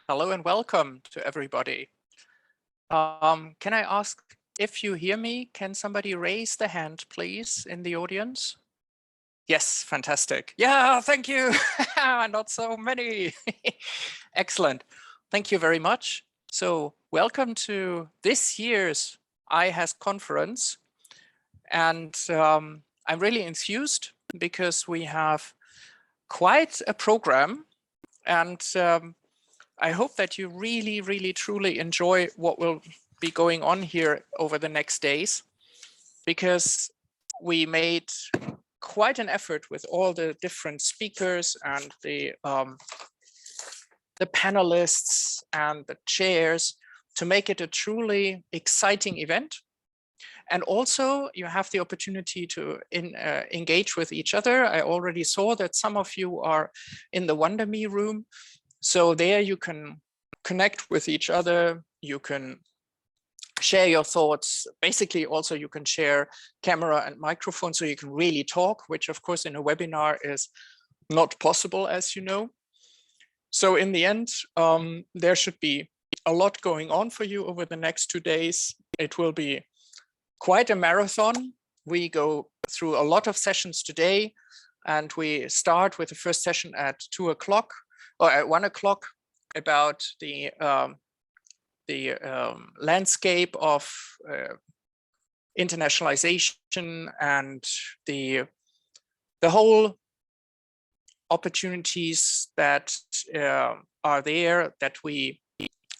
Hello and welcome to everybody. Can I ask if you hear me? Can somebody raise the hand, please, in the audience? Yes, fantastic. Yeah, thank you. Not so many. Excellent. Thank you very much. So welcome to this year's IHES conference. And I'm really enthused because we have quite a program, and I hope that you really, truly enjoy what will be going on here over the next days, because we made quite an effort with all the different speakers and the panelists and the chairs to make it a truly exciting event. And also you have the opportunity to engage with each other. I already saw that some of you are in the Wonder Me room. So there you can connect with each other. You can share your thoughts. Basically, also you can share camera and microphone so you can really talk, which of course in a webinar is not possible, as you know. So in the end, there should be a lot going on for you over the next 2 days. It will be quite a marathon. We go through a lot of sessions today, and we start with the first session at 2 o'clock or at 1 o'clock about the landscape of internationalization and the whole opportunities that are there that we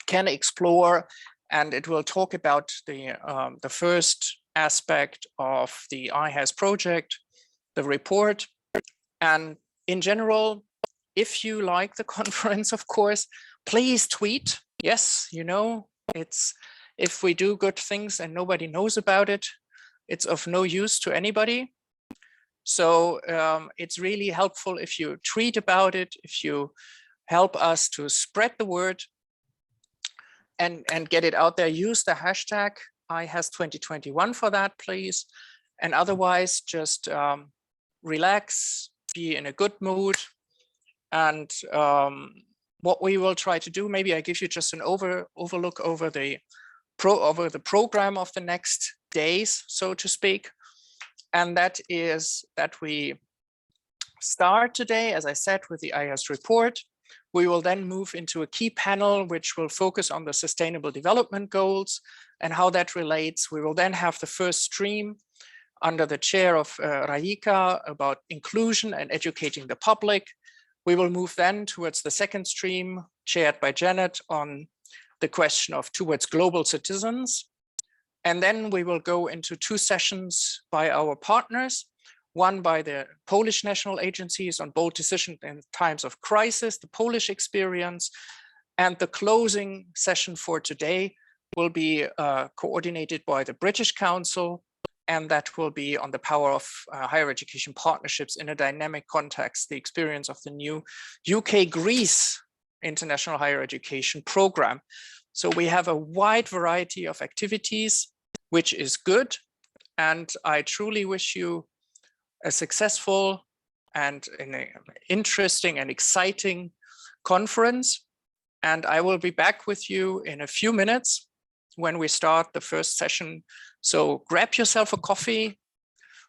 can explore. And it will talk about the first aspect of the IHES project, the report. And in general, if you like the conference, of course, please tweet. Yes, you know, it's if we do good things and nobody knows about it, it's of no use to anybody. So it's really helpful if you tweet about it, if you help us to spread the word and get it out there. Use the hashtag IHES2021 for that, please. And otherwise, just relax, be in a good mood. And what we will try to do, maybe I give you just an overlook over the program of the next days, so to speak. And that is that we start today, as I said, with the IHES report. We will then move into a key panel, which will focus on the Sustainable Development Goals and how that relates. We will then have the first stream under the chair of Raika about inclusion and educating the public. We will move then towards the second stream, chaired by Janet, on the question of towards global citizens. And then we will go into 2 sessions by our partners, one by the Polish national agencies on bold decision in times of crisis, the Polish experience. And the closing session for today will be coordinated by the British Council, and that will be on the power of higher education partnerships in a dynamic context, the experience of the new UK-Greece international higher education program. So we have a wide variety of activities, which is good. And I truly wish you a successful and an interesting and exciting conference. And I will be back with you in a few minutes when we start the first session. So grab yourself a coffee,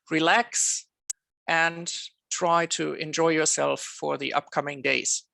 relax, and try to enjoy yourself for the upcoming days.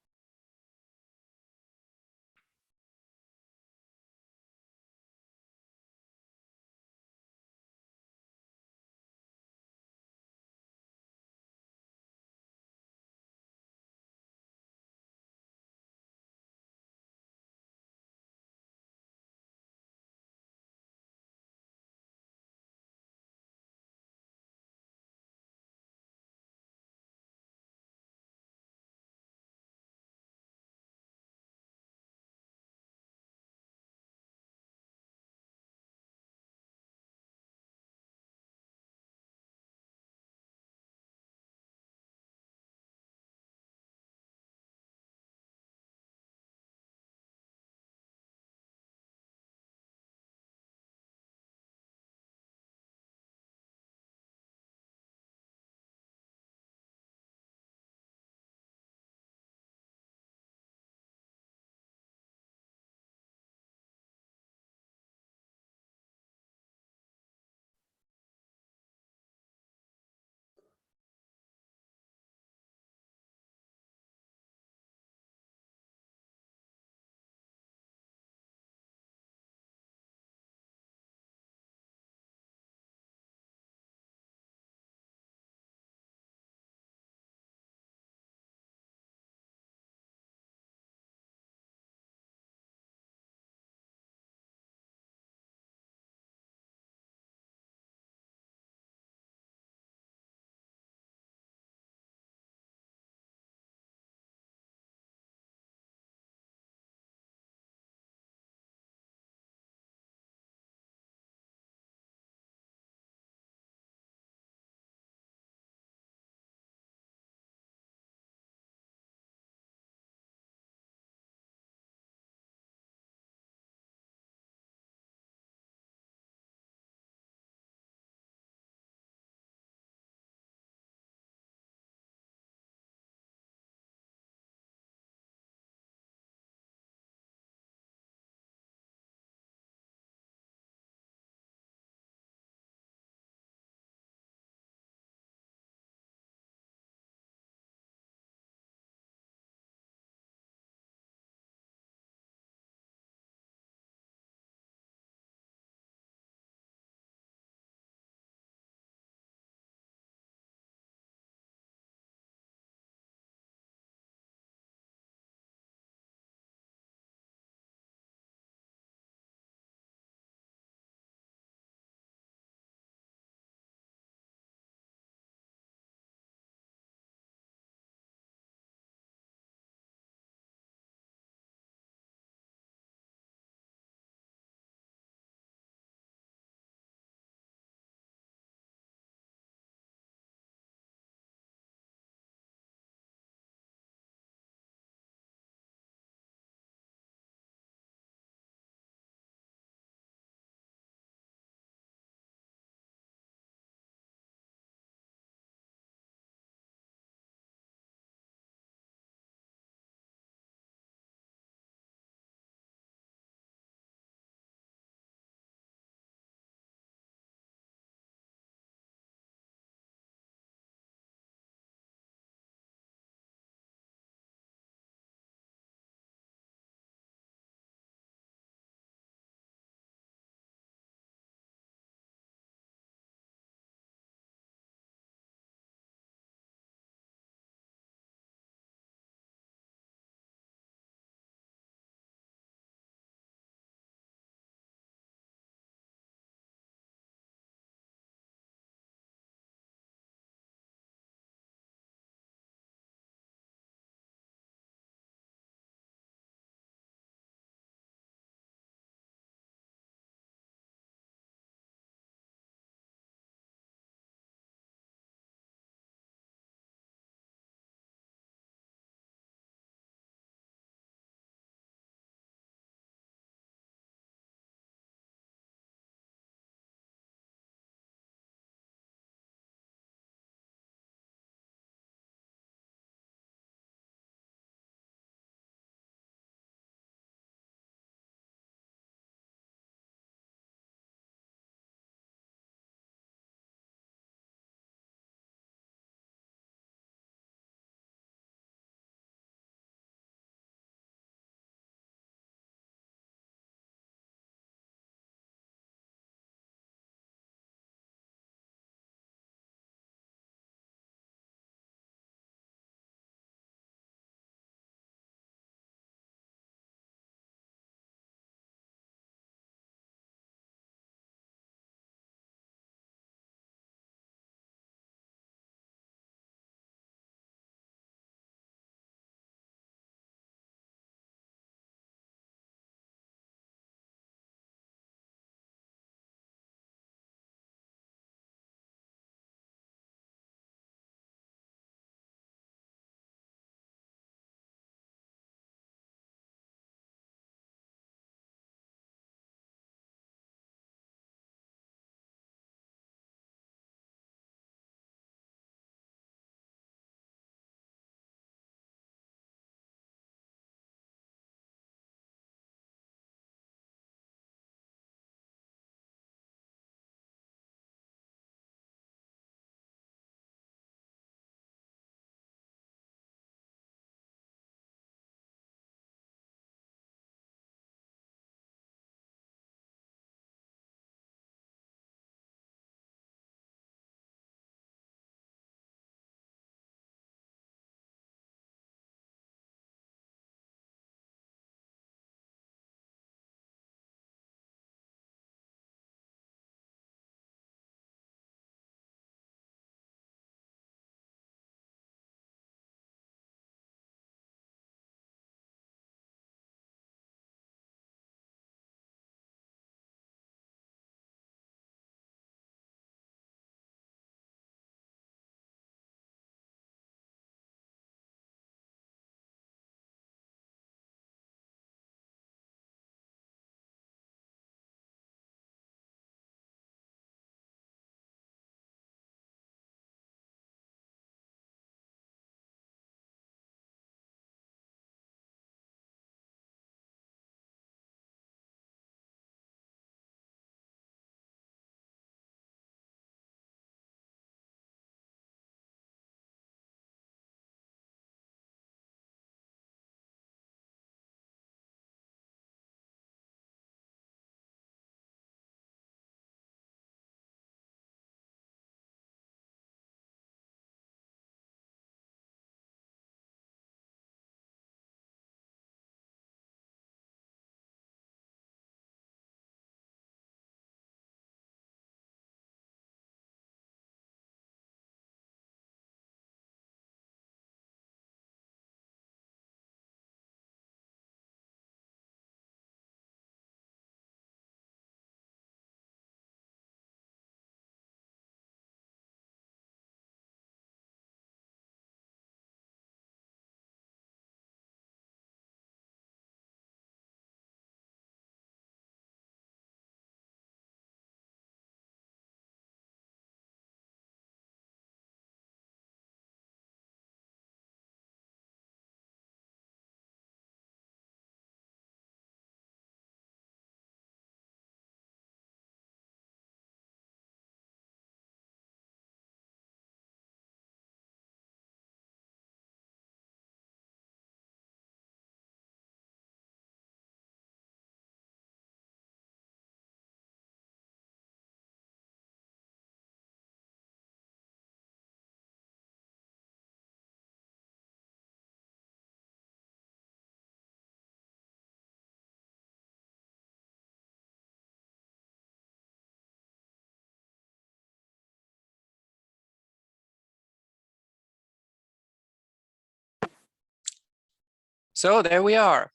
So there we are.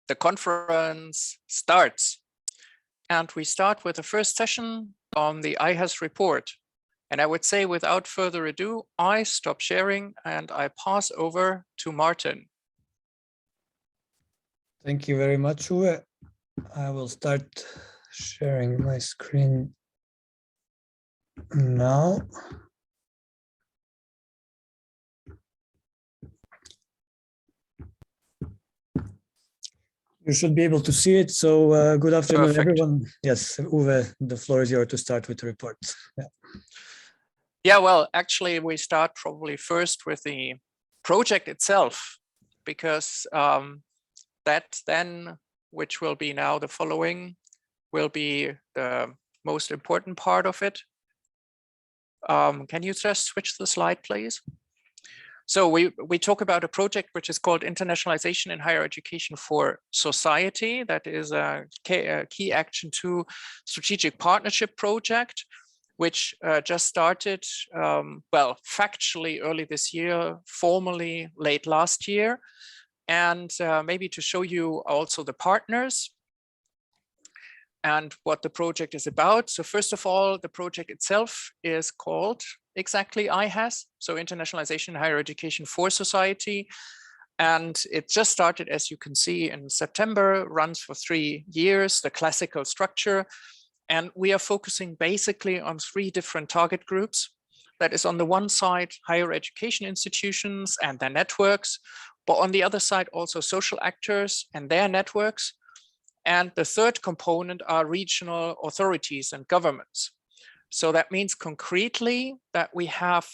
The conference starts. And we start with the first session on the IHES report. And I would say without further ado, I stop sharing and I pass over to Martin. Thank you very much, Uwe. I will start sharing my screen now. You should be able to see it. So good afternoon, Perfect. everyone. Yes, Uwe, the floor is yours to start with the report. Yeah, well, actually, we start probably first with the project itself, because that then, which will be now the following, will be the most important part of it. Can you just switch the slide, please? So we talk about a project which is called Internationalization in Higher Education for Society. That is a key action 2 strategic partnership project, which just started, well, factually early this year, formally late last year. And maybe to show you also the partners and what the project is about. So first of all, the project itself is called exactly IHES, so Internationalization in Higher Education for Society. And it just started, as you can see, in September, runs for 3 years, the classical structure. And we are focusing basically on 3 different target groups. That is on the one side, higher education institutions and their networks, but on the other side, also social actors and their networks. And the third component are regional authorities and governments. So that means concretely that we have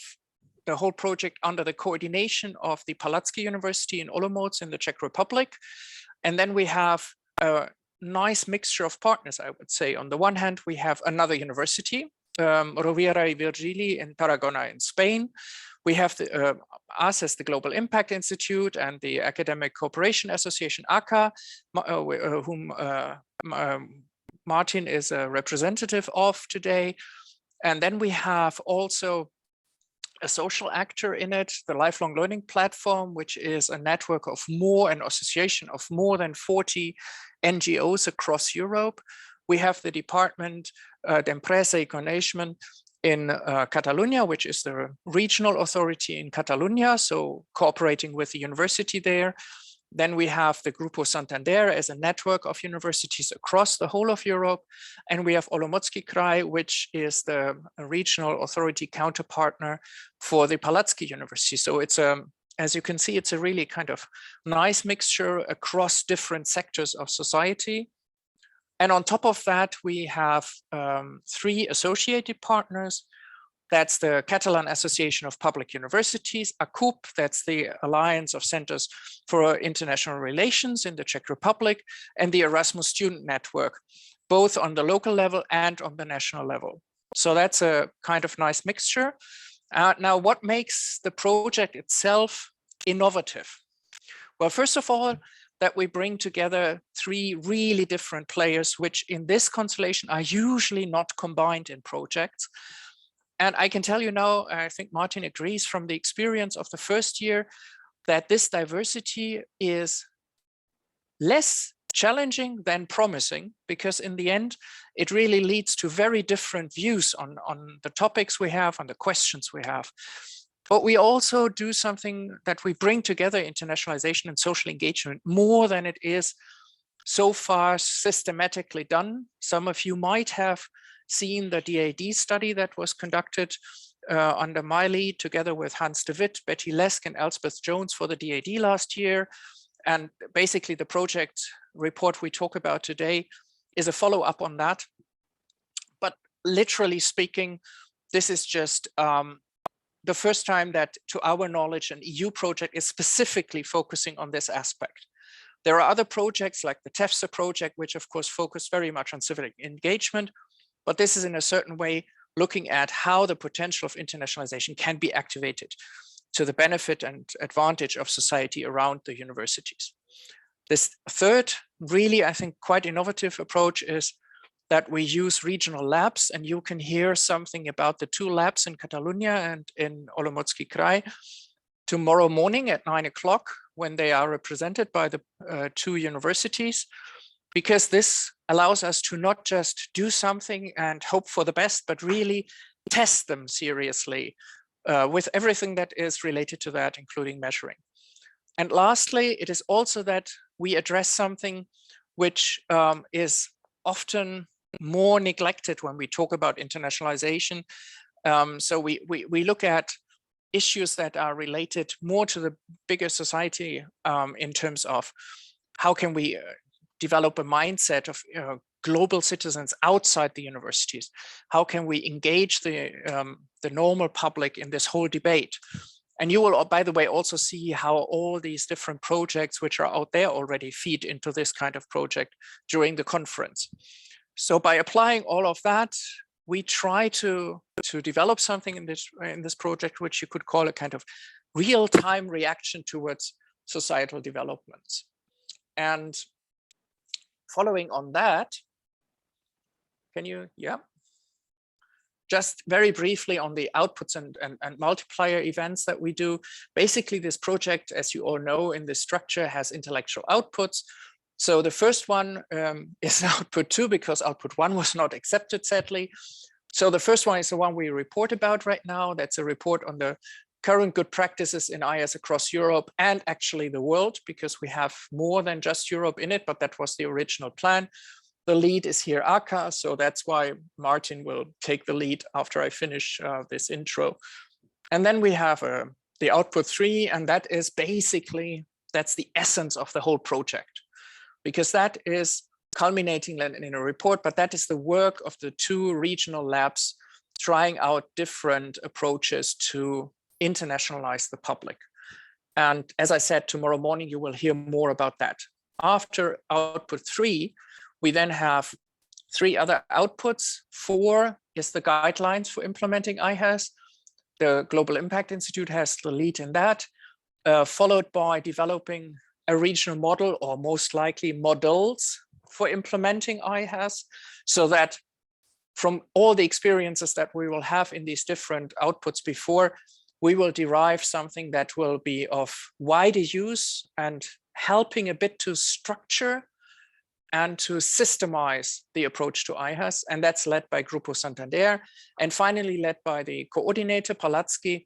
the whole project under the coordination of the Palacký University in Olomouc in the Czech Republic. And then we have a nice mixture of partners, I would say. On the one hand, we have another university, Rovira y Virgili in Tarragona in Spain. We have us as the Global Impact Institute and the Academic Cooperation Association, ACA, whom Martin is a representative of today. And then we have also a social actor in it, the Lifelong Learning Platform, which is a network of an association of more than 40 NGOs across Europe. We have the Department de Empresa y Coneixement in Catalonia, which is the regional authority in Catalonia, so cooperating with the university there. Then we have the Grupo Santander as a network of universities across the whole of Europe. And we have Olomoucký Kraj, which is the regional authority counterpartner for the Palacký University. So it's as you can see, it's a really kind of nice mixture across different sectors of society. And on top of that, we have 3 associated partners. That's the Catalan Association of Public Universities, ACUP, that's the Alliance of Centers for International Relations in the Czech Republic, and the Erasmus Student Network, both on the local level and on the national level. So that's a kind of nice mixture. Now, what makes the project itself innovative? Well, first of all, that we bring together 3 really different players, which in this constellation are usually not combined in projects. And I can tell you now, I think Martin agrees from the experience of the first year, that this diversity is less challenging than promising, because in the end, it really leads to very different views on the topics we have, on the questions we have. But we also do something that we bring together internationalization and social engagement more than it is so far systematically done. Some of you might have seen the DAD study that was conducted under my lead together with Hans de Witt, Betty Lesk and Elspeth Jones for the DAD last year. And basically the project report we talk about today is a follow-up on that. But literally speaking, this is just the first time that, to our knowledge, an EU project is specifically focusing on this aspect. There are other projects like the TEFSA project, which of course focus very much on civic engagement, but this is in a certain way looking at how the potential of internationalization can be activated to the benefit and advantage of society around the universities. This third, really, I think, quite innovative approach is that we use regional labs, and you can hear something about the 2 labs in Catalonia and in Olomoucký Kraj tomorrow morning at 9 o'clock when they are represented by the two universities, because this allows us to not just do something and hope for the best, but really test them seriously with everything that is related to that, including measuring. And lastly, it is also that we address something which is often more neglected when we talk about internationalization. So we look at issues that are related more to the bigger society in terms of how can we develop a mindset of global citizens outside the universities? How can we engage the normal public in this whole debate? And you will, by the way, also see how all these different projects which are out there already feed into this kind of project during the conference. So by applying all of that, we try to develop something in this project, which you could call a kind of real-time reaction towards societal developments. And following on that, can you, yeah. Just very briefly on the outputs and multiplier events that we do. Basically, this project, as you all know, in this structure has intellectual outputs. So the first one is output 2 because output 1 was not accepted, sadly. So the first one is the one we report about right now. That's a report on the current good practices in IHES across Europe and actually the world, because we have more than just Europe in it, but that was the original plan. The lead is here Aka, so that's why Martin will take the lead after I finish this intro. And then we have the output 3, and that is basically, that's the essence of the whole project, because that is culminating in a report, but that is the work of the 2 regional labs trying out different approaches to internationalize the public. And as I said, tomorrow morning, you will hear more about that. After output 3, we then have 3 other outputs. 4 is the guidelines for implementing IHES. The Global Impact Institute has the lead in that, followed by developing a regional model, or most likely models for implementing IHES, so that from all the experiences that we will have in these different outputs before, we will derive something that will be of wider use and helping a bit to structure and to systemize the approach to IHES. And that's led by Grupo Santander. And finally, led by the coordinator, Palatsky.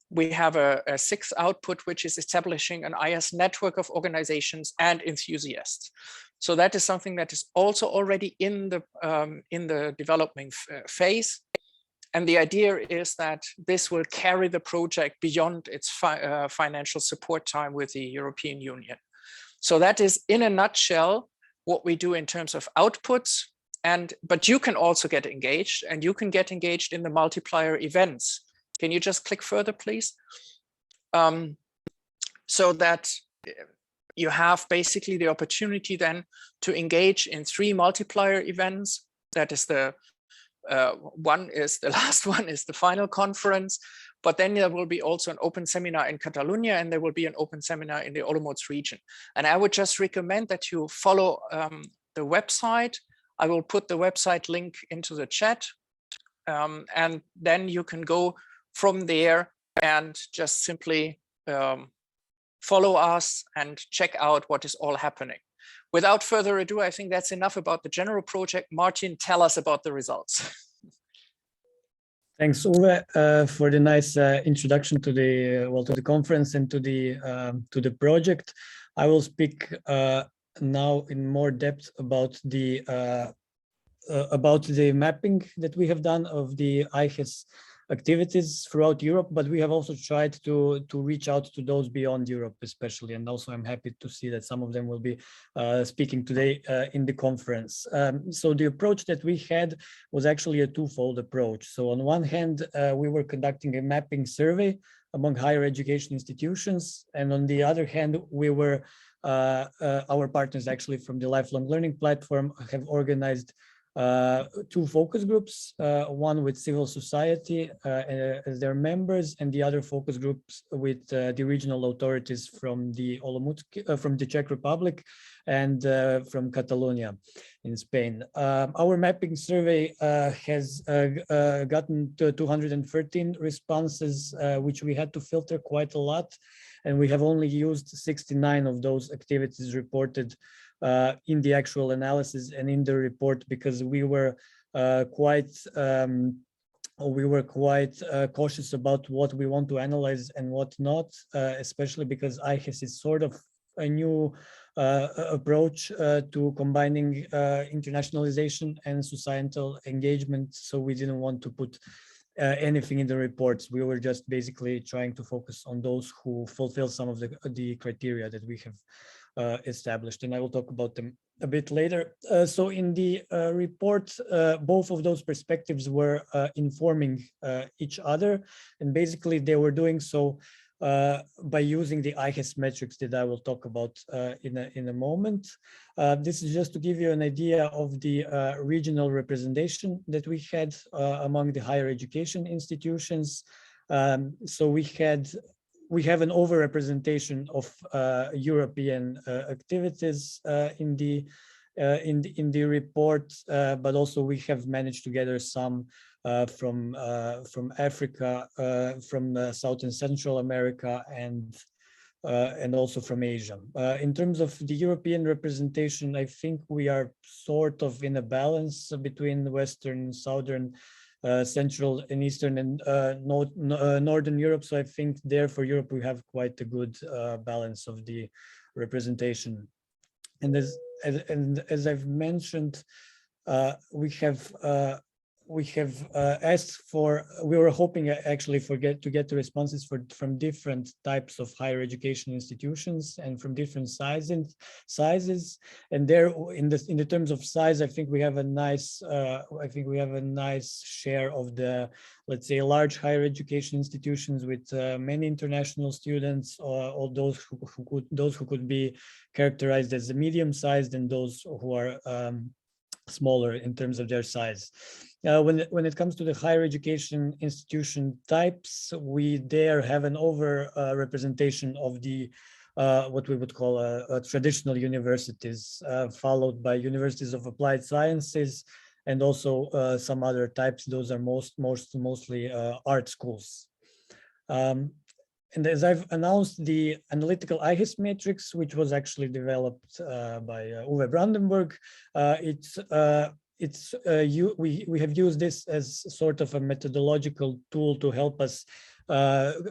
We have a 6th output, which is establishing an IHES network of organizations and enthusiasts. So that is something that is also already in the development phase. And the idea is that this will carry the project beyond its financial support time with the European Union. So that is, in a nutshell, what we do in terms of outputs. But you can also get engaged, and you can get engaged in the multiplier events. Can you just click further, please? So that you have basically the opportunity then to engage in 3 multiplier events. That is the one is the last one is the final conference, but then there will be also an open seminar in Catalonia, and there will be an open seminar in the Olomouc region. And I would just recommend that you follow the website. I will put the website link into the chat, and then you can go from there and just simply follow us and check out what is all happening. Without further ado, I think that's enough about the general project. Martin, tell us about the results. Thanks, Uwe, for the nice introduction to the conference and to the project. I will speak now in more depth about the mapping that we have done of the IHES activities throughout Europe, but we have also tried to reach out to those beyond Europe, especially. And also, I'm happy to see that some of them will be speaking today in the conference. So the approach that we had was actually a twofold approach. So on one hand, we were conducting a mapping survey among higher education institutions, and on the other hand, we were our partners actually from the Lifelong Learning Platform have organized 2 focus groups, one with civil society as their members, and the other focus groups with the regional authorities from the from the Czech Republic and from Catalonia in Spain. Our mapping survey has gotten to 213 responses, which we had to filter quite a lot. and we have only used 69 of those activities reported in the actual analysis and in the report, because we were quite cautious about what we want to analyze and what not, especially because IHES is sort of a new approach to combining internationalization and societal engagement. So we didn't want to put anything in the reports. We were just basically trying to focus on those who fulfill some of the criteria that we have established, and I will talk about them a bit later. So in the report, both of those perspectives were informing each other, and basically they were doing so by using the IHES metrics that I will talk about in a moment. This is just to give you an idea of the regional representation that we had among the higher education institutions. So we have an overrepresentation of European activities in the report, but also we have managed to gather some from Africa, from South and Central America, and also from Asia. In terms of the European representation, I think we are sort of in a balance between Western, Southern, Central and Eastern and Northern Europe. So I think there for Europe, we have quite a good balance of the representation. And as I've mentioned, we have asked for, we were hoping actually to get the responses from different types of higher education institutions and from different sizes. And there, in the terms of size, I think we have a nice share of the, let's say, large higher education institutions with many international students, or those who could be characterized as medium-sized, and those who are smaller in terms of their size. When it comes to the higher education institution types, we there have an over representation of the what we would call traditional universities, followed by universities of applied sciences, and also some other types. Those are mostly art schools. And as I've announced, the analytical IHES matrix, which was actually developed by Uwe Brandenburg, we have used this as sort of a methodological tool to help us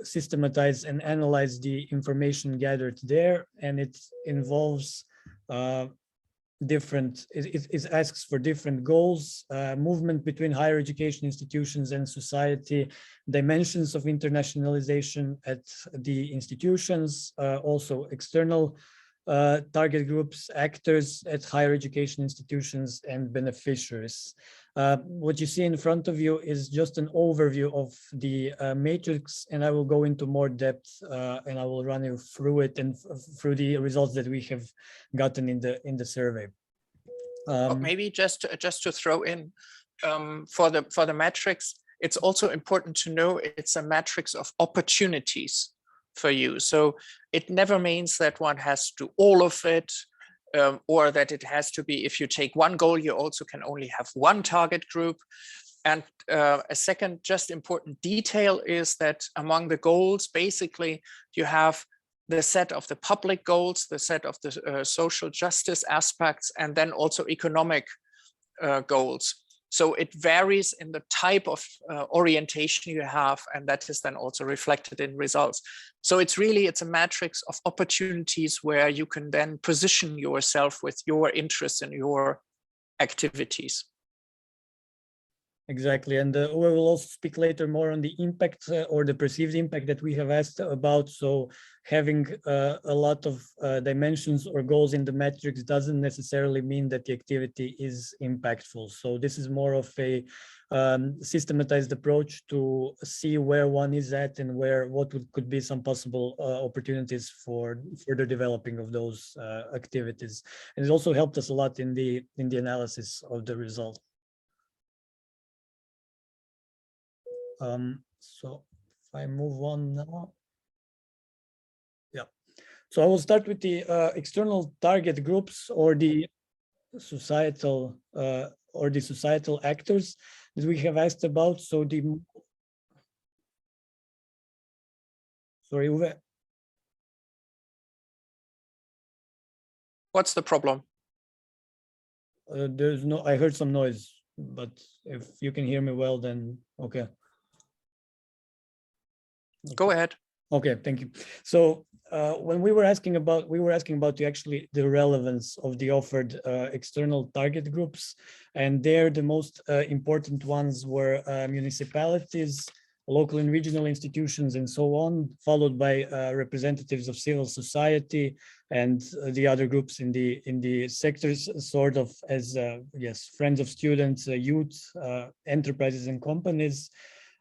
systematize and analyze the information gathered there, and it involves it asks for different goals, movement between higher education institutions and society, dimensions of internationalization at the institutions, also external target groups, actors at higher education institutions, and beneficiaries. What you see in front of you is just an overview of the matrix, and I will go into more depth and I will run you through it and through the results that we have gotten in the survey. Maybe just to throw in for the matrix, it's also important to know it's a matrix of opportunities for you. So it never means that one has to do all of it, or that it has to be, if you take one goal, you also can only have one target group. And a second just important detail is that among the goals, basically you have the set of the public goals, the set of the social justice aspects, and then also economic goals. So it varies in the type of orientation you have, and that is then also reflected in results. So it's a matrix of opportunities where you can then position yourself with your interests and your activities. Exactly, and we will also speak later more on the impact or the perceived impact that we have asked about. So having a lot of dimensions or goals in the matrix doesn't necessarily mean that the activity is impactful. So this is more of a systematized approach to see where one is at and what could be some possible opportunities for further developing of those activities. And it also helped us a lot in the analysis of the result. So if I move on now, yeah. So I will start with the external target groups or the societal actors that we have asked about. So sorry, Uwe. What's the problem? There's no, I heard some noise, but if you can hear me well, then okay. Go ahead. Okay, thank you. So when we were asking about the relevance of the offered external target groups, and there the most important ones were municipalities, local and regional institutions, and so on, followed by representatives of civil society and the other groups in the sectors, sort of as yes, friends of students, youth, enterprises, and companies.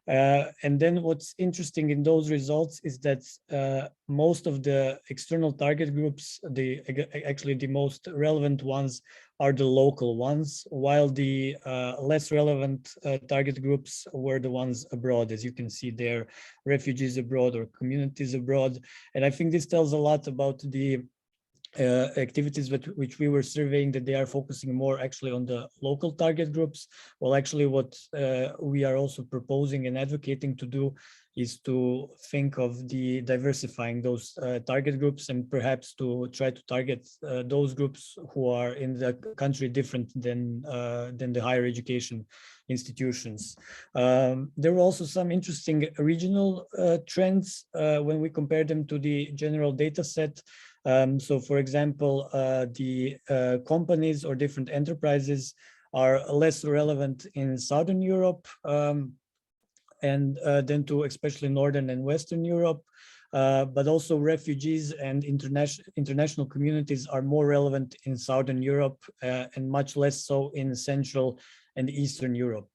And then what's interesting in those results is that most of the external target groups, actually the most relevant ones, are the local ones, while the less relevant target groups were the ones abroad, as you can see there, refugees abroad or communities abroad. And I think this tells a lot about the activities which we were surveying, that they are focusing more actually on the local target groups. Well, actually what we are also proposing and advocating to do is to think of the diversifying those target groups, and perhaps to try to target those groups who are in the country different than the higher education institutions. There were also some interesting regional trends when we compare them to the general data set. So for example, the companies or different enterprises are less relevant in Southern Europe, and then to especially Northern and Western Europe, but also refugees and international communities are more relevant in Southern Europe and much less so in Central and Eastern Europe.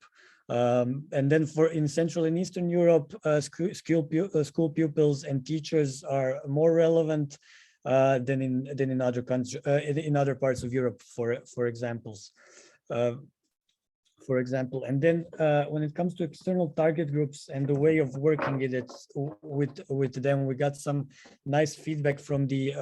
And then in Central and Eastern Europe, school pupils and teachers are more relevant than in other countries, in other parts of Europe, for examples. And then when it comes to external target groups and the way of working it with them, we got some nice feedback from the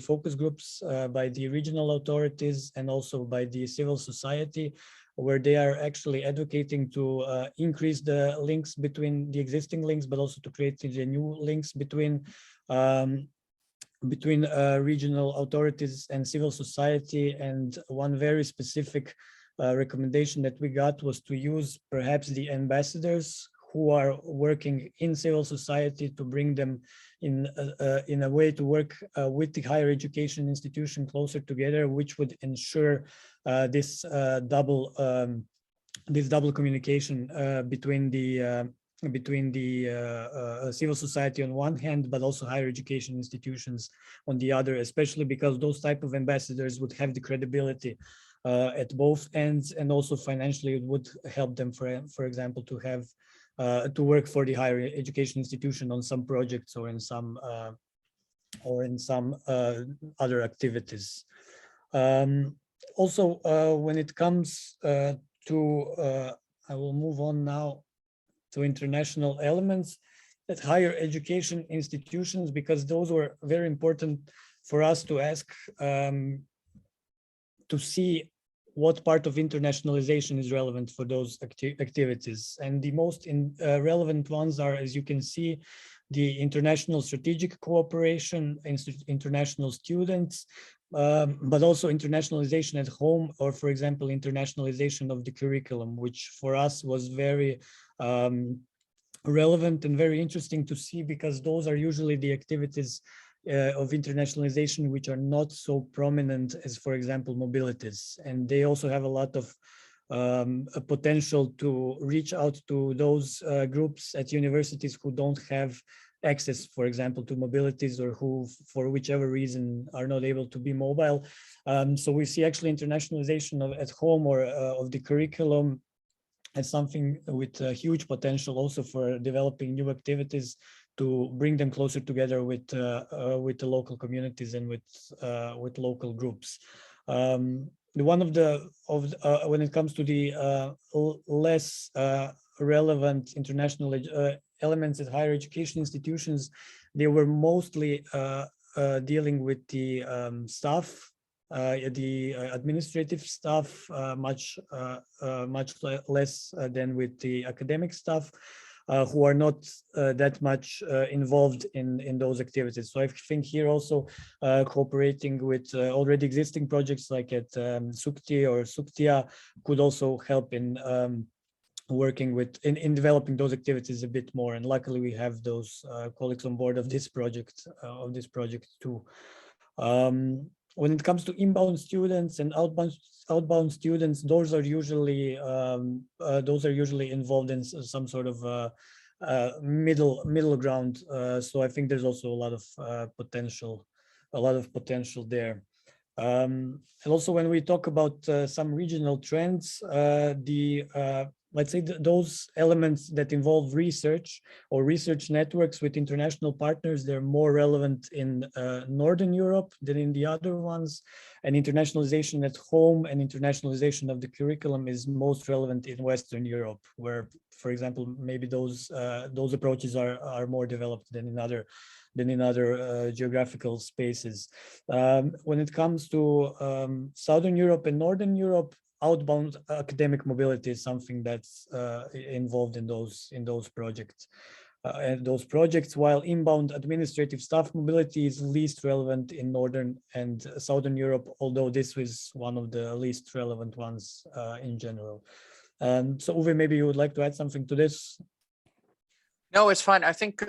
focus groups by the regional authorities and also by the civil society, where they are actually advocating to increase the links between the existing links, but also to create the new links between regional authorities and civil society. And one very specific recommendation that we got was to use perhaps the ambassadors who are working in civil society, to bring them in a way to work with the higher education institution closer together, which would ensure this double communication between the civil society on one hand, but also higher education institutions on the other, especially because those type of ambassadors would have the credibility at both ends, and also financially it would help them, for example, to have to work for the higher education institution on some projects or in some other activities. Also, when it comes to, I will move on now to international elements at higher education institutions, because those were very important for us to ask, to see what part of internationalization is relevant for those activities. And the most relevant ones are, as you can see, the international strategic cooperation, international students, but also internationalization at home, or for example, internationalization of the curriculum, which for us was very relevant and very interesting to see, because those are usually the activities of internationalization which are not so prominent as, for example, mobilities. And they also have a lot of a potential to reach out to those groups at universities who don't have access, for example, to mobilities, or who, for whichever reason, are not able to be mobile. So we see actually internationalization at home, or of the curriculum, as something with a huge potential also for developing new activities to bring them closer together with the local communities and with local groups. One of the when it comes to the less relevant international elements at higher education institutions, they were mostly dealing with the staff, the administrative staff, much less than with the academic staff. who are not that much involved in those activities. So I think here also cooperating with already existing projects like at Sukti or Suktia could also help in working with in developing those activities a bit more. And luckily we have those colleagues on board of this project too. When it comes to inbound students and outbound students, those are usually involved in some sort of middle ground. So I think there's also a lot of potential there. And also when we talk about some regional trends, let's say those elements that involve research or research networks with international partners, they're more relevant in Northern Europe than in the other ones. And internationalization at home and internationalization of the curriculum is most relevant in Western Europe, where, for example, maybe those approaches are more developed than in other geographical spaces. When it comes to Southern Europe and Northern Europe, outbound academic mobility is something that's involved in those projects. While inbound administrative staff mobility is least relevant in Northern and Southern Europe, although this was one of the least relevant ones in general. So Uwe, maybe you would like to add something to this? No, it's fine. I think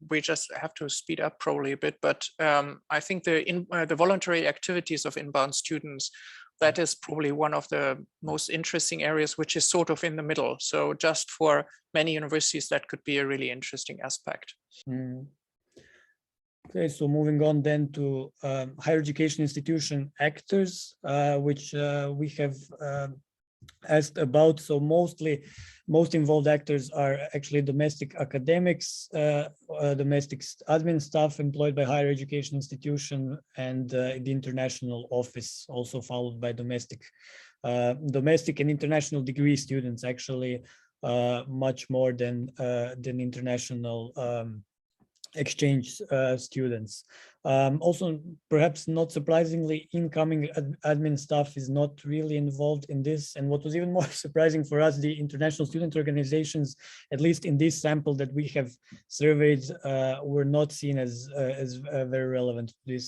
we just have to speed up probably a bit, but I think the voluntary activities of inbound students, that is probably one of the most interesting areas, which is sort of in the middle. So just for many universities, that could be a really interesting aspect. Okay, so moving on then to higher education institution actors, which we have asked about. So most involved actors are actually domestic academics, domestic admin staff employed by higher education institution, and the international office, also followed by domestic and international degree students, actually much more than international exchange students. Also, perhaps not surprisingly, incoming admin staff is not really involved in this. And what was even more surprising for us, the international student organizations, at least in this sample that we have surveyed, were not seen as very relevant to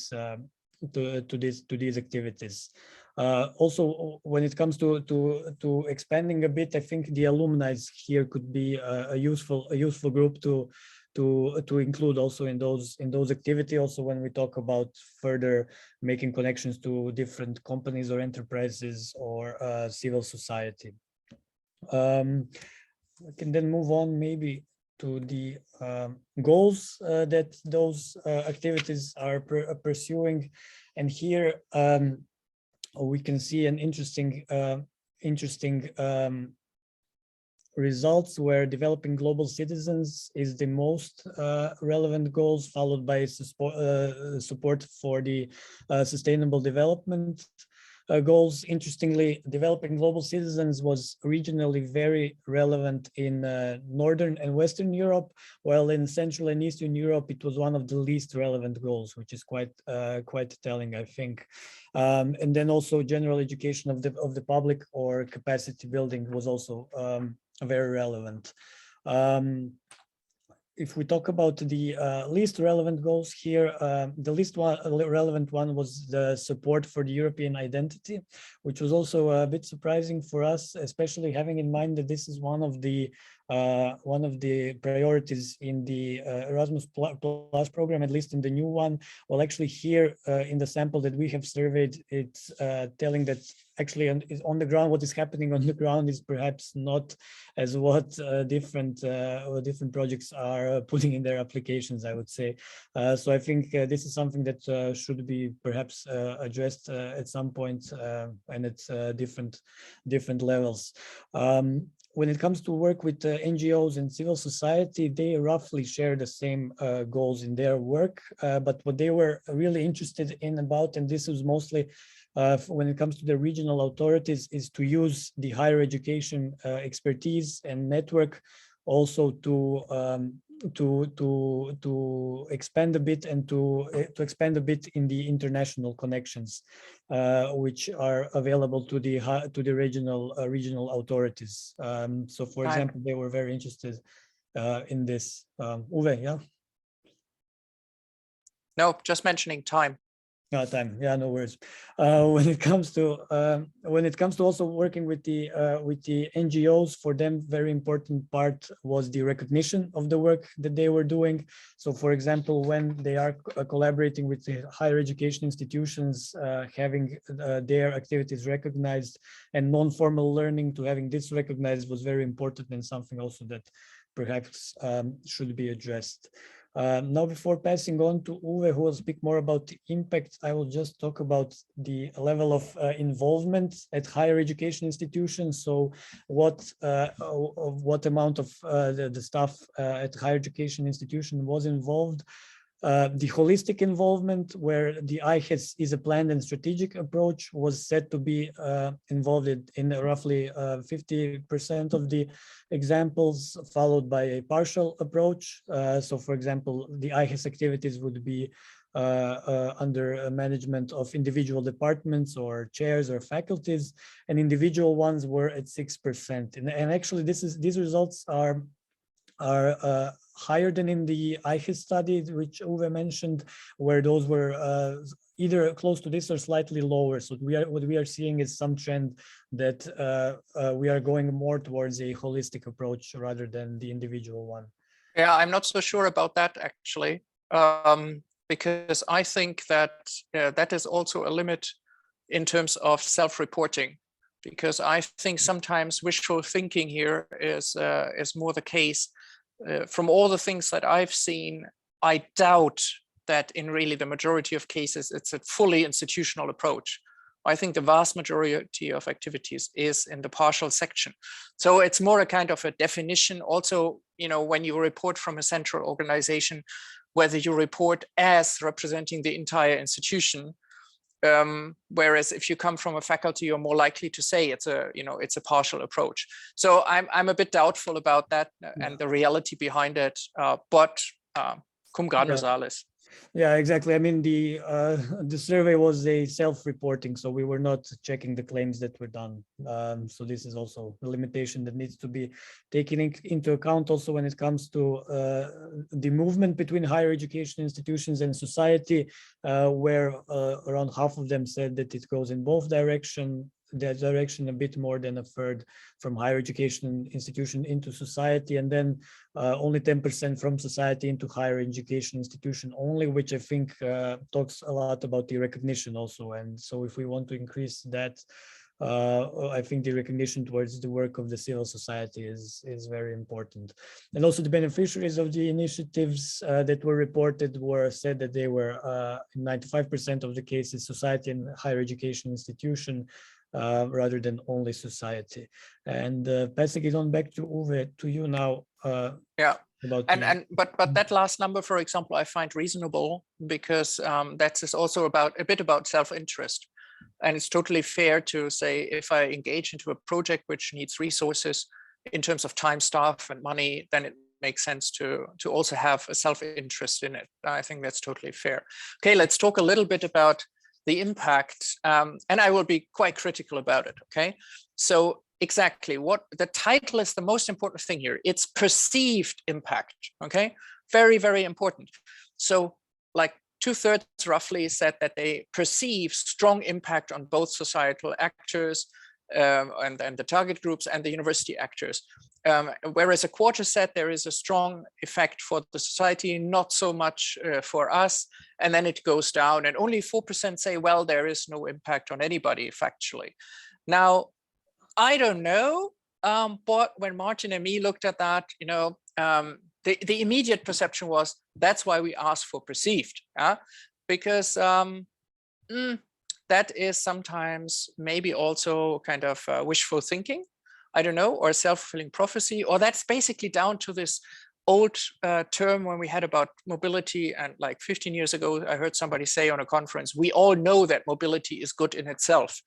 these activities. Also, when it comes to expanding a bit, I think the alumni here could be a useful group to include also in those activities. Also, when we talk about further making connections to different companies or enterprises or civil society. I can then move on maybe to the goals that those activities are pursuing, and here we can see an interesting results where developing global citizens is the most relevant goals, followed by support for the sustainable development goals. Interestingly, developing global citizens was regionally very relevant in Northern and Western Europe, while in Central and Eastern Europe, it was one of the least relevant goals, which is quite telling, I think. And then also general education of the public or capacity building was also very relevant. If we talk about the least relevant goals here, the least relevant one was the support for the European identity, which was also a bit surprising for us, especially having in mind that this is one of the priorities in the Erasmus Plus program, at least in the new one. Well, actually here in the sample that we have surveyed, it's telling that actually on the ground, what is happening on the ground is perhaps not as what different projects are putting in their applications, I would say. So I think this is something that should be perhaps addressed at some point and at different levels. When it comes to work with NGOs and civil society, they roughly share the same goals in their work, but what they were really interested in about, and this was mostly when it comes to the regional authorities, is to use the higher education expertise and network also to to expand a bit and to expand a bit in the international connections which are available to the regional authorities. So for example, they were very interested in this. Uwe, yeah? No, just mentioning time. Time, yeah, no worries. When it comes to also working with the NGOs, for them, very important part was the recognition of the work that they were doing. So, for example, when they are collaborating with the higher education institutions, having their activities recognized, and non-formal learning to having this recognized was very important, and something also that perhaps should be addressed. Now, before passing on to Uwe, who will speak more about the impact, I will just talk about the level of involvement at higher education institutions. So what amount of the staff at higher education institution was involved. The holistic involvement, where the IHES is a planned and strategic approach, was said to be involved in roughly 50% of the examples, followed by a partial approach. So, for example, the IHES activities would be under management of individual departments or chairs or faculties, and individual ones were at 6%. And actually, these results are higher than in the IHES study, which Uwe mentioned, where those were either close to this or slightly lower. So what we are seeing is some trend that we are going more towards a holistic approach rather than the individual one. Yeah, I'm not so sure about that actually, because I think that that is also a limit in terms of self-reporting. Because I think sometimes wishful thinking here is more the case. From all the things that I've seen, I doubt that in really the majority of cases, it's a fully institutional approach. I think the vast majority of activities is in the partial section. So it's more a kind of a definition. Also, you know, when you report from a central organization, whether you report as representing the entire institution, whereas if you come from a faculty, you're more likely to say it's a partial approach. So I'm a bit doubtful about that and the reality behind it. But cum grano salis. Yeah, exactly. I mean, the survey was a self-reporting, so we were not checking the claims that were done. So this is also a limitation that needs to be taken into account also when it comes to the movement between higher education institutions and society, where around half of them said that it goes in both directions. That direction a bit more than a third from higher education institution into society, and then only 10% from society into higher education institution only, which I think talks a lot about the recognition also. And so if we want to increase that, I think the recognition towards the work of the civil society is very important. And also the beneficiaries of the initiatives that were reported were said that they were in 95% of the cases society and higher education institution, rather than only society. And passing it on back to Uwe, to you now. Yeah, but that last number, for example, I find reasonable because that is also a bit about self-interest. And it's totally fair to say, if I engage into a project which needs resources in terms of time, staff, and money, then it makes sense to also have a self-interest in it. I think that's totally fair. Okay, let's talk a little bit about the impact, and I will be quite critical about it. Okay, so exactly what the title is the most important thing here. It's perceived impact. Okay, very, very important. So like 2/3 roughly said that they perceive strong impact on both societal actors and the target groups and the university actors. Whereas a quarter said there is a strong effect for the society, not so much for us, and then it goes down, and only 4% say, well, there is no impact on anybody factually. Now, I don't know, but when Martin and me looked at that, you know, the immediate perception was that's why we asked for perceived, because that is sometimes maybe also kind of wishful thinking. I don't know, or self-fulfilling prophecy, or that's basically down to this old term when we had about mobility, and like 15 years ago, I heard somebody say on a conference, we all know that mobility is good in itself.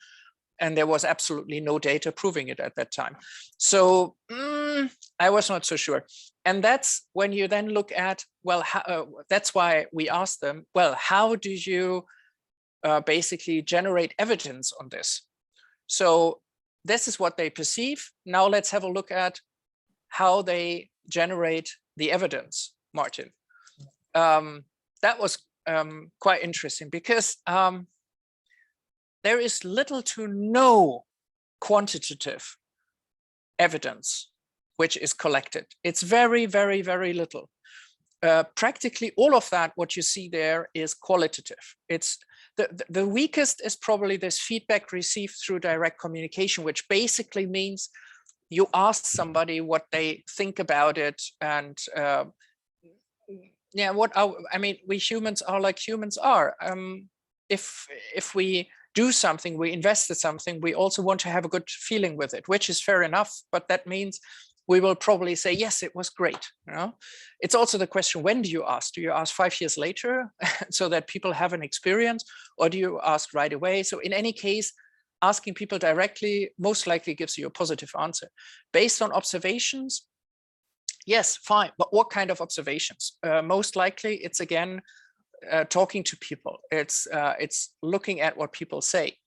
And there was absolutely no data proving it at that time. So I was not so sure. And that's when you then look at, well, that's why we asked them, well, how do you basically generate evidence on this? So this is what they perceive. Now let's have a look at how they generate the evidence, Martin. That was quite interesting because there is little to no quantitative evidence which is collected. It's very, very, very little. Practically all of that, what you see there, is qualitative. It's the weakest is probably this feedback received through direct communication, which basically means you ask somebody what they think about it, and yeah, I mean, we humans are like humans are. If we do something, we invest in something, we also want to have a good feeling with it, which is fair enough, but that means we will probably say, yes, it was great. You know, it's also the question, when do you ask? Do you ask 5 years later so that people have an experience, or do you ask right away? So in any case, asking people directly most likely gives you a positive answer. Based on observations, yes, fine, but what kind of observations? Most likely it's again, talking to people. It's looking at what people say.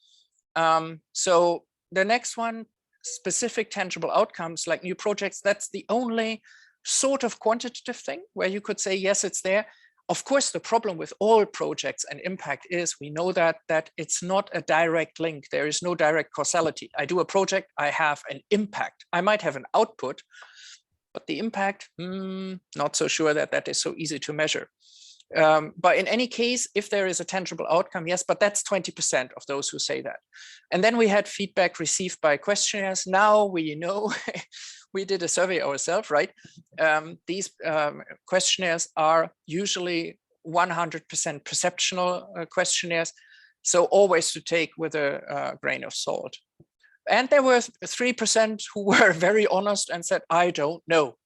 So the next one, specific tangible outcomes like new projects, that's the only sort of quantitative thing where you could say, yes, it's there. Of course, the problem with all projects and impact is we know that it's not a direct link. There is no direct causality. I do a project, I have an impact. I might have an output, but the impact, not so sure that is so easy to measure. But in any case, if there is a tangible outcome, yes, but that's 20% of those who say that. And then we had feedback received by questionnaires. Now we know, we did a survey ourselves, right? These questionnaires are usually 100% perceptional questionnaires. So always to take with a grain of salt. And there were 3% who were very honest and said, I don't know.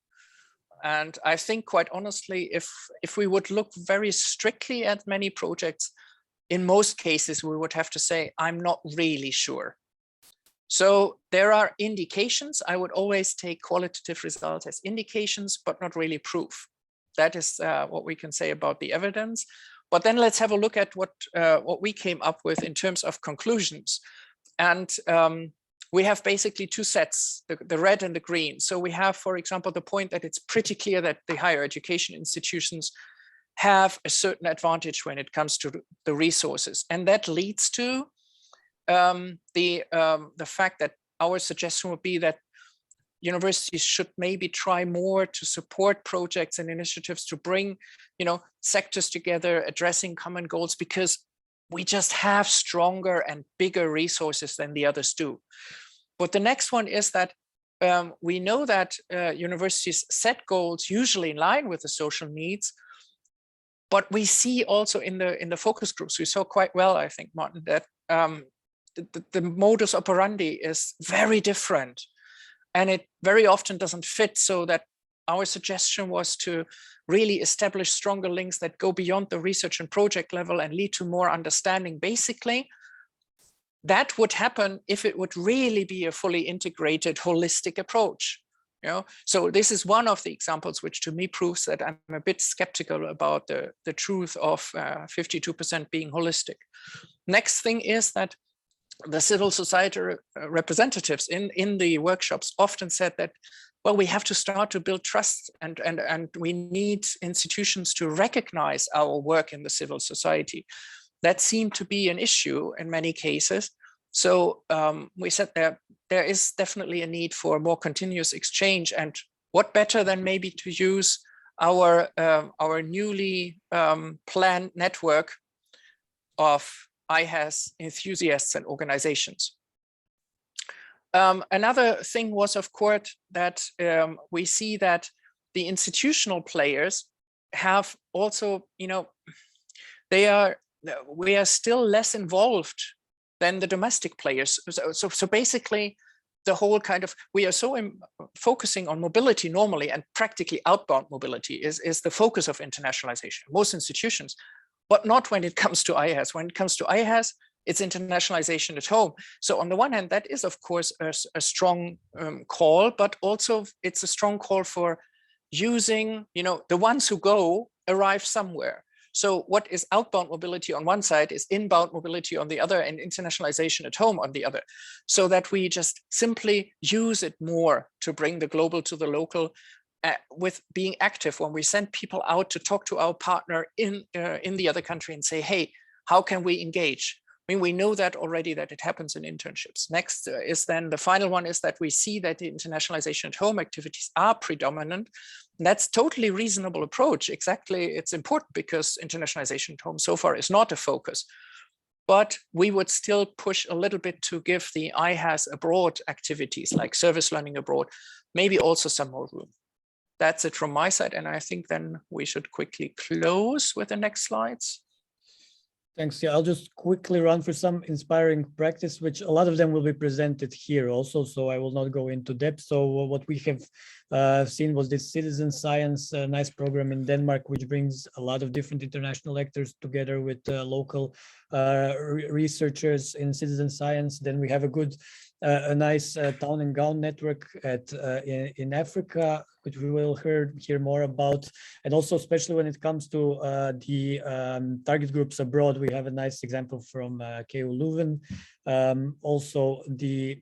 And I think quite honestly, if we would look very strictly at many projects, in most cases, we would have to say, I'm not really sure. So there are indications. I would always take qualitative results as indications, but not really proof. That is what we can say about the evidence. But then let's have a look at what we came up with in terms of conclusions. And we have basically two sets, the red and the green. So we have, for example, the point that it's pretty clear that the higher education institutions have a certain advantage when it comes to the resources. And that leads to the fact that our suggestion would be that universities should maybe try more to support projects and initiatives to bring, sectors together, addressing common goals, because we just have stronger and bigger resources than the others do. But the next one is that we know that universities set goals usually in line with the social needs, but we see also in the focus groups, we saw quite well, I think, Martin, that the modus operandi is very different, and it very often doesn't fit. So that our suggestion was to really establish stronger links that go beyond the research and project level and lead to more understanding. Basically, that would happen if it would really be a fully integrated, holistic approach. So this is one of the examples which to me proves that I'm a bit skeptical about the truth of 52% being holistic. Next thing is that the civil society representatives in the workshops often said that, well, we have to start to build trust, and we need institutions to recognize our work in the civil society. That seemed to be an issue in many cases. So we said there is definitely a need for more continuous exchange, and what better than maybe to use our newly planned network of IHES enthusiasts and organizations. Another thing was, of course, that we see that the institutional players have also, we are still less involved than the domestic players. So basically, the whole kind of, we are so focusing on mobility normally, and practically outbound mobility is the focus of internationalization, most institutions, but not when it comes to IHES. When it comes to IHES, it's internationalization at home. So on the one hand, that is, of course, a strong call, but also it's a strong call for using, the ones who go arrive somewhere. So what is outbound mobility on one side is inbound mobility on the other, and internationalization at home on the other, so that we just simply use it more to bring the global to the local, with being active when we send people out to talk to our partner in the other country and say, hey, how can we engage? I mean, we know that already, that it happens in internships. Next is then the final one is that we see that the internationalization at home activities are predominant. And that's totally reasonable approach. Exactly, it's important because internationalization at home so far is not a focus. But we would still push a little bit to give the IHES abroad activities like service learning abroad, maybe also some more room. That's it from my side. And I think then we should quickly close with the next slides. Thanks. Yeah, I'll just quickly run for some inspiring practice, which a lot of them will be presented here also, so I will not go into depth. So what we have seen was this citizen science, nice program in Denmark, which brings a lot of different international actors together with local researchers in citizen science. Then we have a nice town and gown network in Africa, which we will hear more about. And also, especially when it comes to the target groups abroad, we have a nice example from KU Leuven. Also the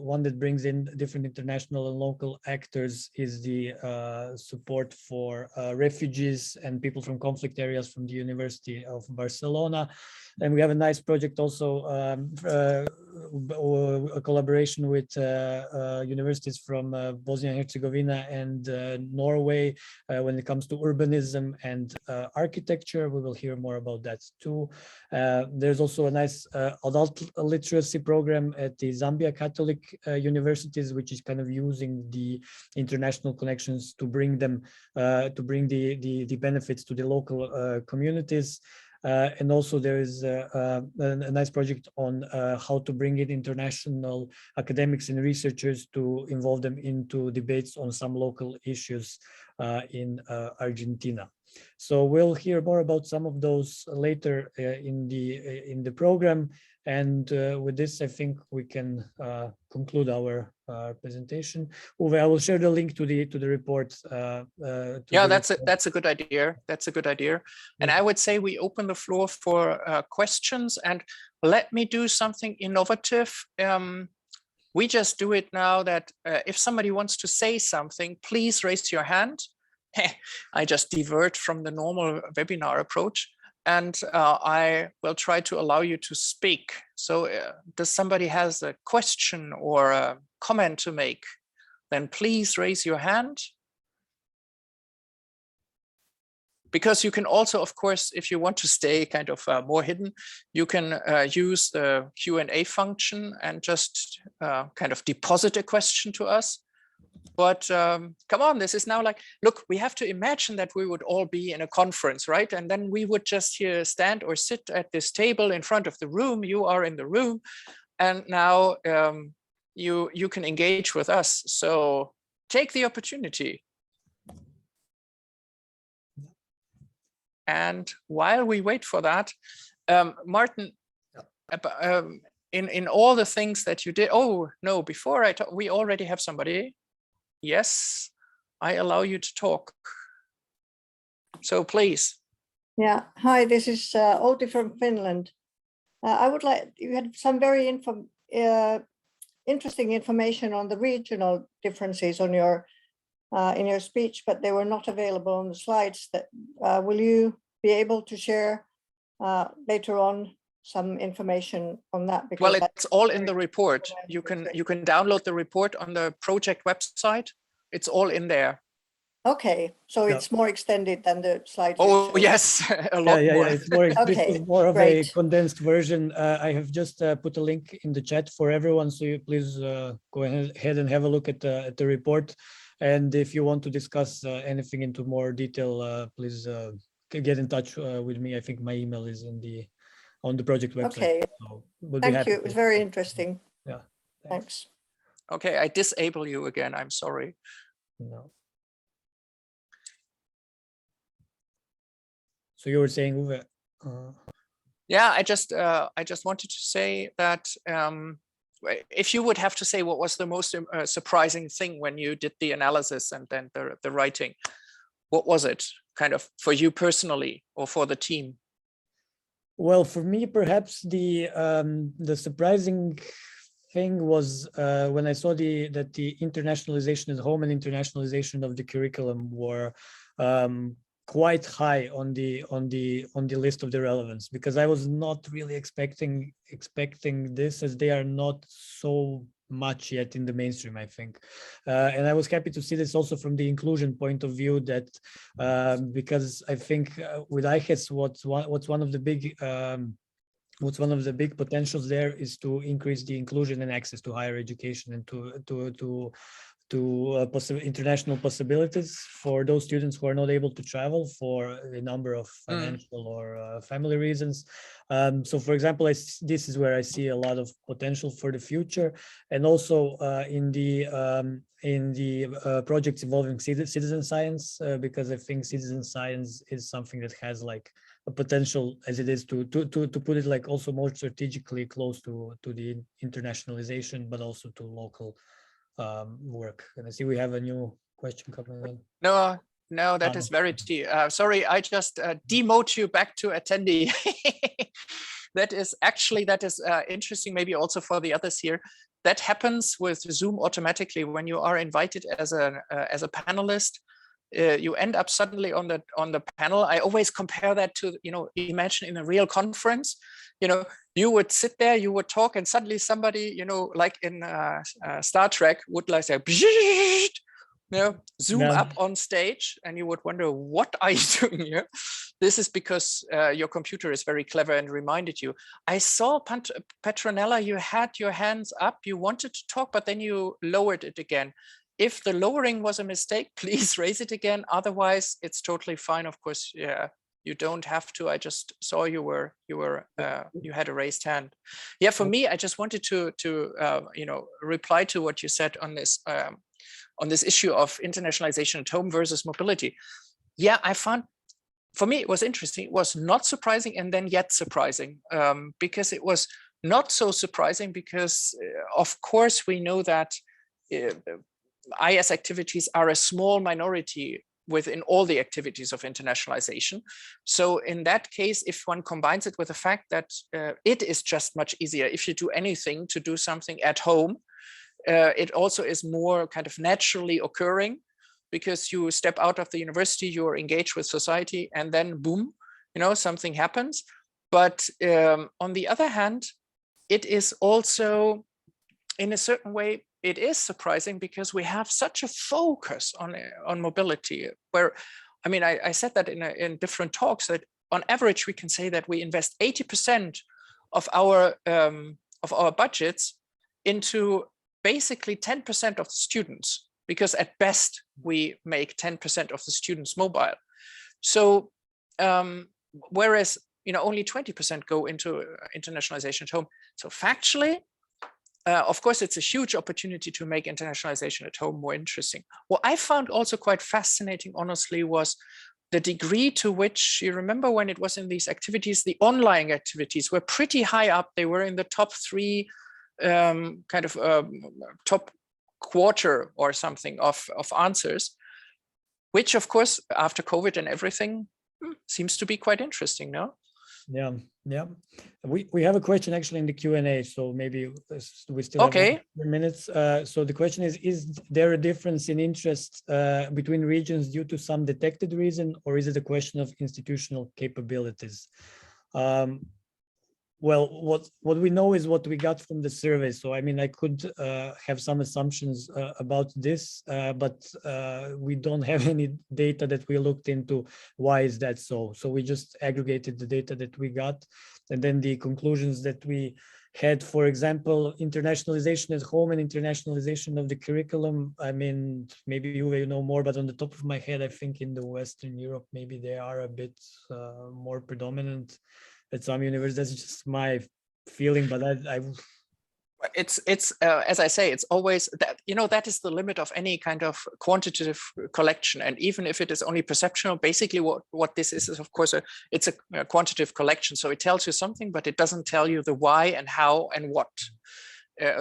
one that brings in different international and local actors is the support for refugees and people from conflict areas from the University of Barcelona. And we have a nice project also, a collaboration with universities from Bosnia and Herzegovina and Norway when it comes to urbanism and architecture. We will hear more about that too. There's also a nice adult literacy program at the Zambia Catholic universities, which is kind of using the international connections to bring them, to bring the benefits to the local communities. And also there is a nice project on how to bring in international academics and researchers to involve them into debates on some local issues in Argentina. So we'll hear more about some of those later in the program. And with this, I think we can conclude our presentation. Uwe, I will share the link to the report. Yeah, that's a good idea. That's a good idea. And I would say we open the floor for questions. And let me do something innovative. We just do it now that if somebody wants to say something, please raise your hand. I just divert from the normal webinar approach. And I will try to allow you to speak. So does somebody has a question or a comment to make? Then please raise your hand. Because you can also, of course, if you want to stay kind of more hidden, you can use the Q&A function and just kind of deposit a question to us. But come on, this is now like, look, we have to imagine that we would all be in a conference, right? And then we would just here stand or sit at this table in front of the room. You are in the room. And now you can engage with us. So take the opportunity. And while we wait for that, Martin, in all the things that you did, oh, no, before I talk, we already have somebody. Yes, I allow you to talk. So please. Yeah, hi, this is Outi from Finland. I would like, you had some very interesting information on the regional differences on your in your speech, but they were not available on the slides. That will you be able to share later on some information on that? Because well, it's all in the report. You can download the report on the project website. It's all in there. Okay, so it's more extended than the slides. Oh yes, a lot more. Yeah, it's more. Okay, this is more of great. a condensed version. I have just put a link in the chat for everyone, so you please go ahead and have a look at the report. And if you want to discuss anything into more detail, please get in touch with me. I think my email is on the project website. Okay, so thank you. It was very interesting. Yeah, thanks. Okay, I disable you again. I'm sorry. No. So you were saying, Uwe? Yeah, I just wanted to say that if you would have to say what was the most surprising thing when you did the analysis and then the writing, what was it kind of for you personally or for the team? Well, for me, perhaps the surprising thing was when I saw that the internationalization at home and internationalization of the curriculum were quite high on the list of the relevance, because I was not really expecting this, as they are not so much yet in the mainstream, I think. And I was happy to see this also from the inclusion point of view, that because I think with IHES, what's one of the big potentials there is to increase the inclusion and access to higher education, and to international possibilities for those students who are not able to travel for a number of financial or family reasons. So, for example, this is where I see a lot of potential for the future, and also in the projects involving citizen science, because I think citizen science is something that has like a potential, as it is, to put it like also more strategically close to the internationalization, but also to local work. And I see we have a new question coming in. No, that is very sorry, I just demote you back to attendee. that is interesting, maybe also for the others here. That happens with Zoom automatically when you are invited as a panelist. You end up suddenly on the panel. I always compare that to, imagine in a real conference, you would sit there, you would talk, and suddenly somebody, like in Star Trek, would like say, zoom up on stage, and you would wonder, what are you doing here? This is because your computer is very clever and reminded you. I saw Petronella, you had your hands up, you wanted to talk, but then you lowered it again. If the lowering was a mistake, please raise it again. Otherwise, it's totally fine. Of course, yeah, you don't have to. I just saw you had a raised hand. Yeah, for me, I just wanted to reply to what you said on this issue of internationalization at home versus mobility. Yeah, I found, for me, it was interesting. It was not surprising, and then yet surprising, because it was not so surprising because, of course, we know that IS activities are a small minority within all the activities of internationalization. So in that case, if one combines it with the fact that it is just much easier if you do anything to do something at home, it also is more kind of naturally occurring, because you step out of the university, you're engaged with society, and then boom, something happens. But on the other hand, it is also, in a certain way, it is surprising because we have such a focus on mobility, where, I mean, I said that in different talks, that on average, we can say that we invest 80% of our budgets into basically 10% of the students, because at best we make 10% of the students mobile. So whereas only 20% go into internationalization at home. So factually, of course, it's a huge opportunity to make internationalization at home more interesting. What I found also quite fascinating, honestly, was the degree to which, you remember when it was in these activities, the online activities were pretty high up. They were in the top 3, top quarter or something of answers, which, of course, after COVID and everything, seems to be quite interesting, no? Yeah. We have a question actually in the Q&A, so maybe we still have 10 minutes. So the question is there a difference in interest between regions due to some detected reason, or is it a question of institutional capabilities? Well, what we know is what we got from the survey. So, I mean, I could have some assumptions about this, but we don't have any data that we looked into. Why is that so? So we just aggregated the data that we got, and then the conclusions that we had, for example, internationalization at home and internationalization of the curriculum. I mean, maybe you know more, but on the top of my head, I think in the Western Europe, maybe they are a bit more predominant at some universities. That's just my feeling, but it's as I say, it's always that, you know, that is the limit of any kind of quantitative collection. And even if it is only perceptual, basically what this is of course it's a quantitative collection. So it tells you something, but it doesn't tell you the why and how and what.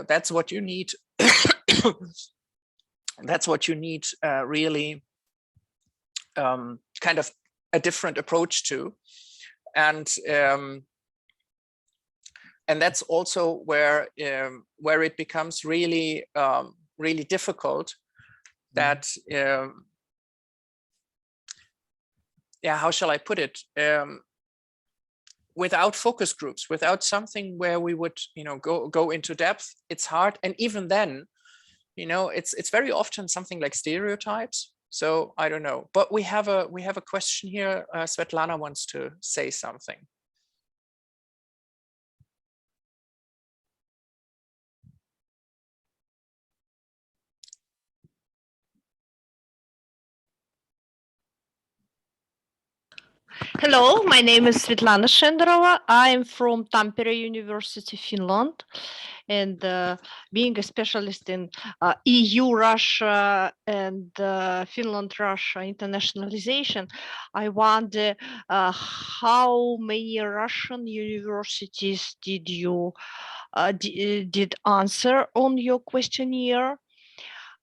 That's what you need. That's what you need really kind of a different approach to. And that's also where it becomes really, really difficult. That, yeah, how shall I put it? Without focus groups, without something where we would, you know, go into depth, it's hard. And even then, you know, it's very often something like stereotypes. So I don't know. But we have a question here. Svetlana wants to say something. Hello, my name is Svetlana Shenderova. I am from Tampere University, Finland, and being a specialist in EU, Russia, and Finland-Russia internationalization, I wonder how many Russian universities did you did answer on your questionnaire,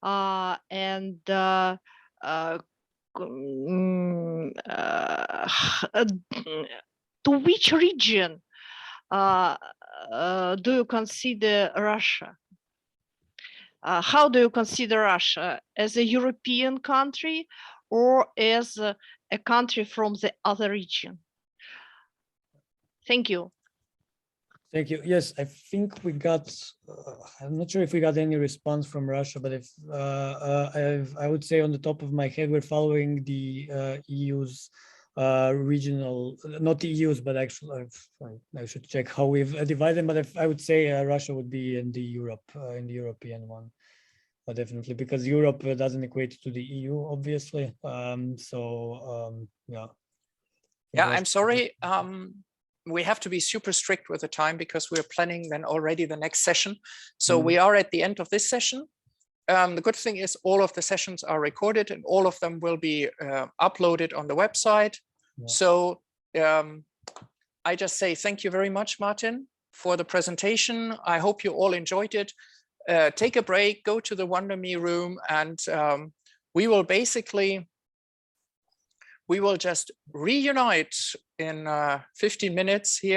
and to which region do you consider Russia? How do you consider Russia? As a European country or as a country from the other region? Thank you. Thank you. Yes, I think we got, I'm not sure if we got any response from Russia, but if I would say on the top of my head, we're following the EU's regional, not the EU's, but actually, I should check how we've divided them, but I would say Russia would be in the European one. Definitely, because Europe doesn't equate to the EU, obviously. Yeah. Yeah, I'm sorry. We have to be super strict with the time because we're planning then already the next session. So we are at the end of this session. The good thing is all of the sessions are recorded and all of them will be uploaded on the website. Yeah. So I just say thank you very much, Martin, for the presentation. I hope you all enjoyed it. Take a break, go to the Wonder Me room, and we will just reunite in 15 minutes here.